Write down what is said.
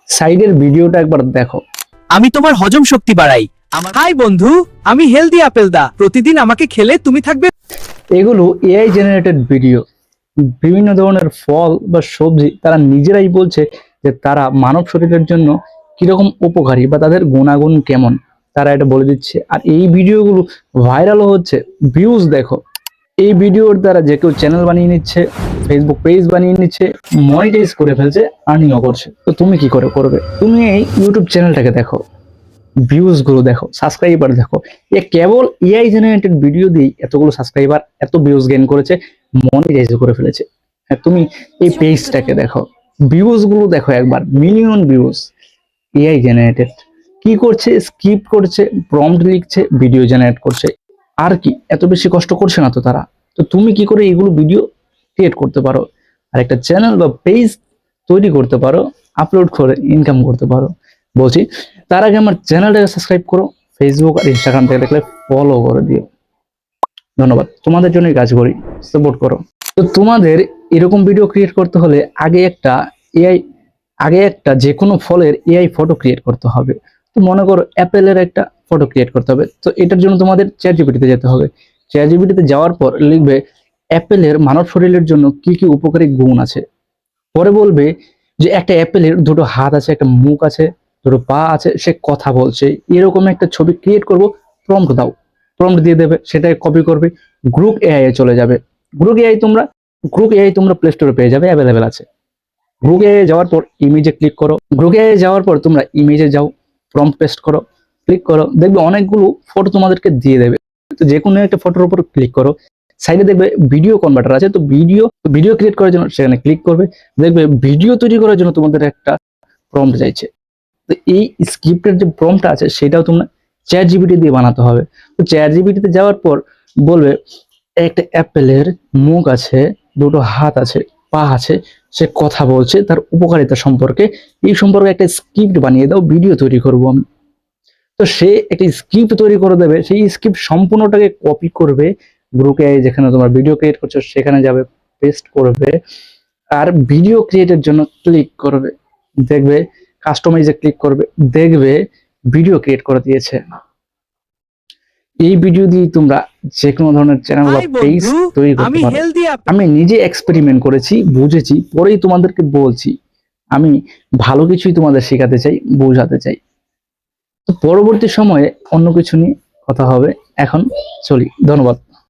সাইডের ভিডিওটা একবার দেখো। আমি তোমার হজম শক্তি বাড়াই। হাই বন্ধু, আমি হেলদি আপেল দা, প্রতিদিন আমাকে খেলে তুমি থাকবে। এগুলো এআই জেনারেটেড ভিডিও। বিভিন্ন ধরনের ফল বা সবজি তারা নিজেরাই বলছে যে তারা মানব শরীরের জন্য কিরকম উপকারী বা তাদের গুণাগুণ কেমন, তারা এটা বলে দিচ্ছে। আর এই ভিডিওগুলো ভাইরালও হচ্ছে, ভিউজ দেখো। এই ভিডিওর দ্বারা যে কেউ চ্যানেল বানিয়ে নিচ্ছে, ফেসবুক পেজ বানিয়ে নিচ্ছে, মনিটাইজ করে ফেলছে, আর্নিংও করছে। তো তুমি কি করে করবে? তুমি এই ইউটিউব চ্যানেলটাকে দেখো, ভিউজ গুলো দেখো, সাবস্ক্রাইবার দেখো। এ কেবল এআই জেনারেটেড ভিডিও দিয়ে এতগুলো সাবস্ক্রাইবার, এত ভিউজ গেইন করেছে, মনিটাইজ করে ফেলেছে। হ্যাঁ, তুমি এই পেজটাকে দেখো, ভিউজ গুলো দেখো একবার, মিলিয়ন ভিউজ। এআই জেনারেটেড কি করছে? স্ক্রিপ্ট করছে, প্রম্পট লিখছে, ভিডিও জেনারেট করছে। আর কি, এত বেশি কষ্ট করছে না তো তারা। তো তুমি কি করে এইগুলো ভিডিও ক্রিয়েট করতে পারো আর একটা চ্যানেল বা পেজ তৈরি করতে পারো, আপলোড করে ইনকাম করতে পারো? বলছি, তার আগে আমার চ্যানেলটাকে সাবস্ক্রাইব করো, ফেসবুক আর ইনস্টাগ্রাম থেকে দেখলে ফলো করে দিও। ধন্যবাদ, তোমাদের জন্যই কাজ করি, সাপোর্ট করো। তো তোমাদের এরকম ভিডিও ক্রিয়েট করতে হলে এআই আগে একটা যে কোনো ফলের এআই ফটো ক্রিয়েট করতে হবে। তো মনে করো অ্যাপেলের একটা ফটো ক্রিয়েট করতে হবে, তো এটার জন্য তোমাদের চ্যাটজিপিটিতে যেতে হবে। চ্যাটজিপিটিতে যাওয়ার পর লিখবে অ্যাপেলের মানব শরীরের জন্য কি কি উপকারী গুণ আছে। পরে বলবে যে একটা অ্যাপেলের দুটো হাত আছে, একটা মুখ আছে, দুটো পা আছে, সে কথা বলছে, এরকম একটা ছবি ক্রিয়েট করব। প্রম্পট দাও, প্রম্পট দিয়ে দেবে, সেটাকে কপি করবে, গ্রুপ এআই এ চলে যাবে। গ্রুপ এআই তোমরা প্লে স্টোরে পেয়ে যাবে, অ্যাভেলেবেল আছে। গ্রুপ এআই যাওয়ার পর ইমেজে ক্লিক করো, গ্রুপ এআই যাওয়ার পর তোমরা ইমেজে যাও, প্রম্পট পেস্ট করো, ক্লিক করো, দেখবে অনেকগুলো ফটো তোমাদেরকে দিয়ে দেবে। তো যে কোনো একটা ফটোর উপর ক্লিক করো, সাইডে দেখবে ভিডিও কনভার্টার আছে, তো ভিডিও ক্রিয়েট করার জন্য সেখানে ক্লিক করবে। দেখবে ভিডিও তৈরি করার জন্য তোমাদের একটা প্রম্পট চাইছে। তো এই স্ক্রিপ্টের যে প্রম্পটটা আছে সেটাও তোমরা চ্যাট জিপিটি দিয়ে বানাতে হবে। তো চ্যাট জিপিটিতে যাওয়ার পর বলবে একটা অ্যাপেলের মুখ আছে, দুটো হাত আছে, পা আছে, সে কথা বলছে, তার উপকারিতা সম্পর্কে, এই সম্পর্কে একটা স্ক্রিপ্ট বানিয়ে দাও, ভিডিও তৈরি করব আমি। তো সে একটা স্ক্রিপ্ট তৈরি করে দেবে, সেই স্ক্রিপ্ট সম্পূর্ণটাকে কপি করবে, গ্রুপে যেখানে তোমার ভিডিও ক্রিয়েট করছো সেখানে যাবে, পেস্ট করবে, আর ভিডিও ক্রিয়েটের জন্য ক্লিক করবে। দেখবে কাস্টমাইজে ক্লিক করবে, দেখবে ভিডিও ক্রিয়েট করে দিয়েছে। এই ভিডিও দিয়ে তোমরা যে কোনো ধরনের চ্যানেল বা হাই পেজ বন্ধু, তৈরি করতে আমি পারো। Healthy apple. আমি নিজে এক্সপেরিমেন্ট করেছি, বুঝেছি, পরেই তোমাদেরকে বলছি। আমি ভালো কিছুই তোমাদের শেখাতে চাই, বোঝাতে চাই। তো পরবর্তী সময়ে অন্য কিছু নিয়ে কথা হবে, এখন চলি, ধন্যবাদ।